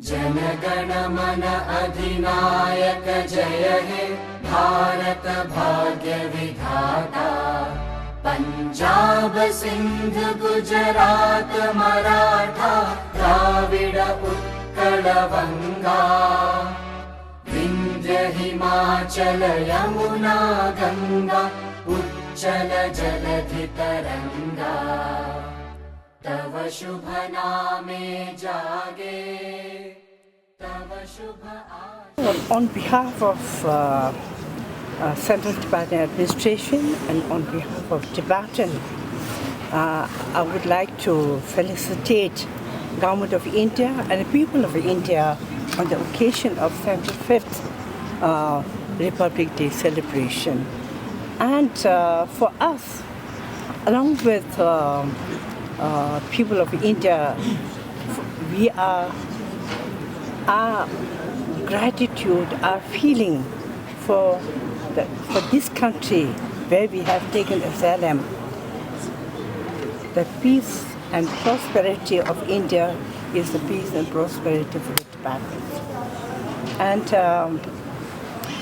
जनगण मन अधिनायक जय हे भारत भाग्य विधाता। पंजाब सिंध गुजरात मराठा द्राविड उत्कल बंगा। विंध्य हिमाचल यमुना गंगा उच्चल जलधि तरंगा। तव शुभ नामे जागे तव शुभ On behalf of Central Tibetan Administration and on behalf of Tibetan, I would like to felicitate Government of India and the people of India on the occasion of 75th Republic Day celebration. And for us, along with people of India, we our gratitude, our feeling for this country where we have taken asylum. The peace and prosperity of India is the peace and prosperity for the Tibetans. And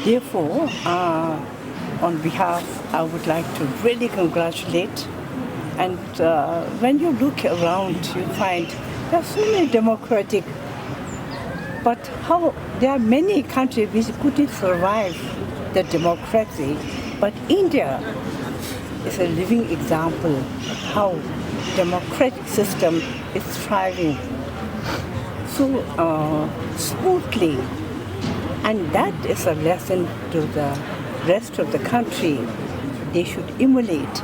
therefore, on behalf, I would like to really congratulate. And when you look around, you find there are so many democratic, but how there are many countries which couldn't survive the democracy, but India is a living example how democratic system is thriving so smoothly, and that is a lesson to the rest of the country. They should emulate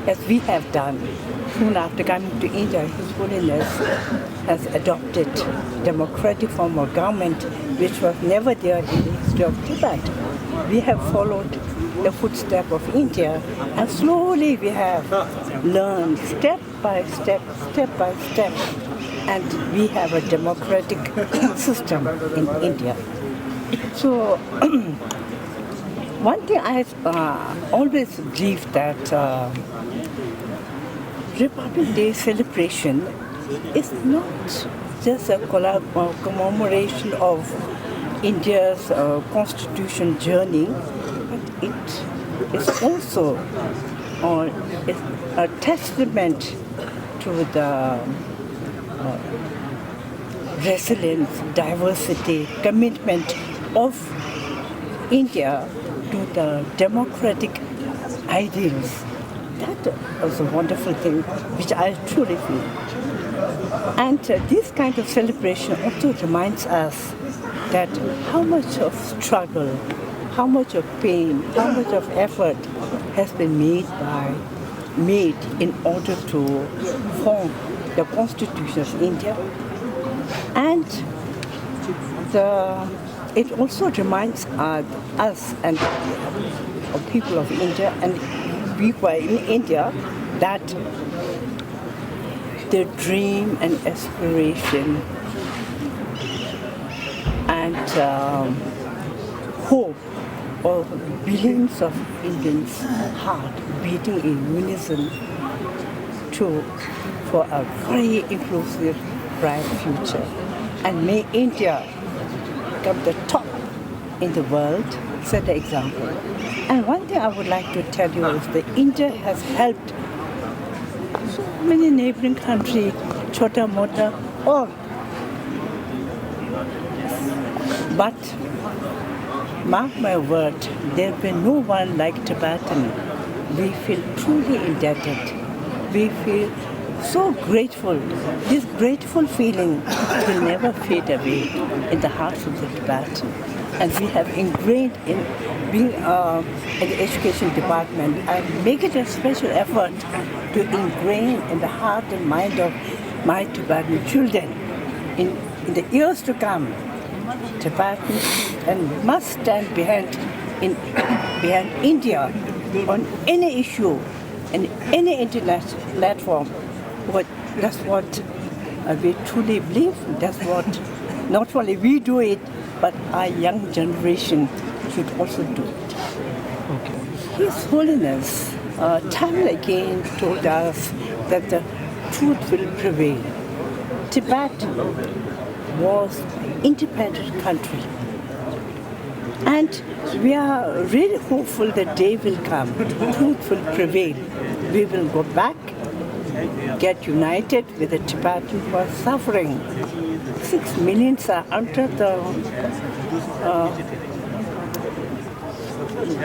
as we have done. Soon after coming to India, His Holiness has adopted democratic form of government which was never there in the history of Tibet. We have followed the footsteps of India, and slowly we have learned step by step, and we have a democratic system in India. So one thing I always believe that Republic Day celebration is not just a commemoration of India's constitution journey, but it is also a testament to the resilience, diversity, commitment of India to the democratic ideals. That was a wonderful thing which I truly feel. And this kind of celebration also reminds us that how much of struggle, how much of pain, how much of effort has been made in order to form the Constitution of India. And it also reminds us and the people of India and people in India that the dream and aspiration and hope of billions of Indians' heart beating in unison for a very inclusive, bright future. And may India become the top in the world, set the example. And one thing I would like to tell you is that India has helped so many neighboring countries, Chota Mota, all. But mark my word, there will be no one like Tibetan. We feel truly indebted. We feel so grateful. This grateful feeling will never fade away in the hearts of the Tibetan. And we have ingrained in being in the education department. I make it a special effort to ingrain in the heart and mind of my Tibetan children in the years to come. Tibetans and must stand behind India on any issue and any internet platform. That's what we truly believe. That's what not only we do it, but our young generation should also do it. Okay. His Holiness time and again told us that the truth will prevail. Tibet was independent country. And we are really hopeful that day will come, truth will prevail. We will go back, get united with the Tibetan who are suffering. 6 million are under the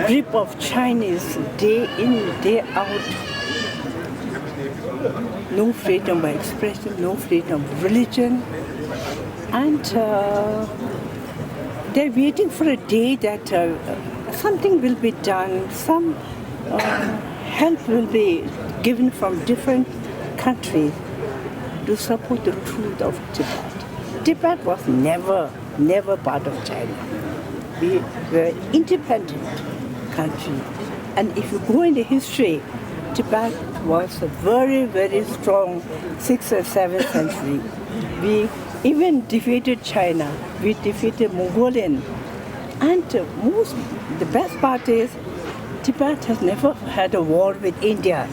grip of Chinese day in, day out. No freedom of expression, no freedom of religion. And they're waiting for a day that something will be done, some help will be given from different countries to support the truth of Tibet. Tibet was never part of China. We were an independent country. And if you go in the history, Tibet was a very strong 6th or 7th century. We even defeated China. We defeated Mongolian. And the best part is, Tibet has never had a war with India.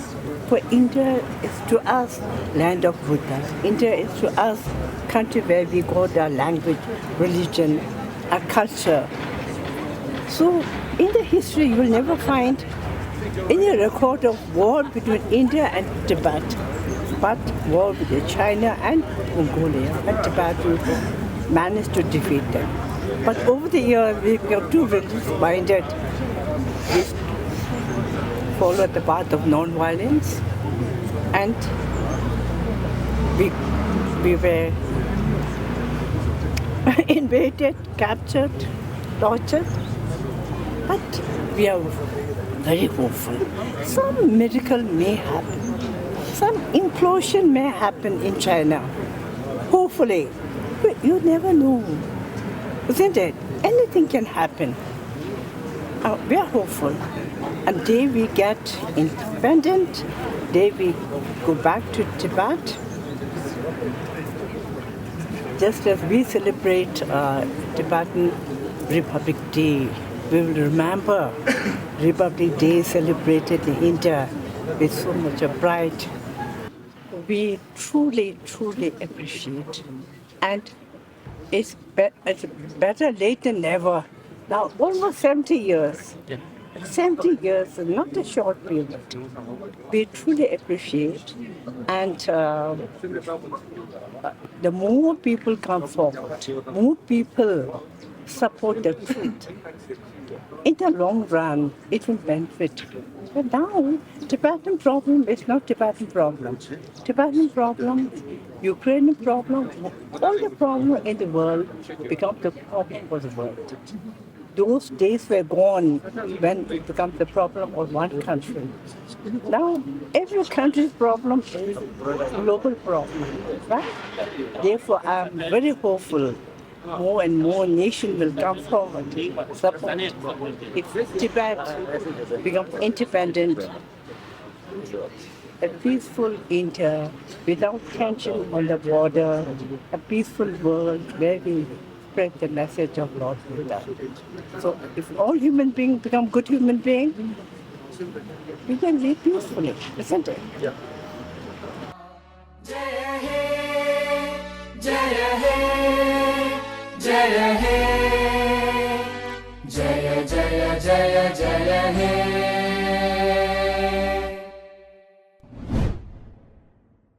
For India is to us land of Buddha. India is to us country where we got our language, religion, our culture. So in the history you will never find any record of war between India and Tibet, but war with China and Mongolia, and Tibet managed to defeat them. But over the years we become too religious-minded. We followed the path of non-violence, and we were invaded, captured, tortured, but we are very hopeful. Some miracle may happen. Some implosion may happen in China. Hopefully. But you never know. Isn't it? Anything can happen. We are hopeful. And day we get independent, day we go back to Tibet, just as we celebrate Tibetan Republic Day, we will remember Republic Day celebrated in India with so much pride. We truly appreciate, and it's better late than never. Now, almost 70 years. Yeah. 70 years is not a short period. We truly appreciate, and the more people come forward, more people support the truth. In the long run, it will benefit. But now, Tibetan problem is not Tibetan problem. Tibetan problem, Ukrainian problem, all the problem in the world become the problem for the world. Those days were gone when it becomes the problem of one country. Now, every country's problem is a global problem, right? Therefore, I am very hopeful more and more nations will come forward, support. If Tibet becomes independent, a peaceful India without tension on the border, a peaceful world where we spread the message of Lord Buddha. So if all human beings become good human beings, we can live peacefully, isn't it? Yeah. Jaya He, Jaya He, Jaya He, Jaya Jaya Jaya Jaya He.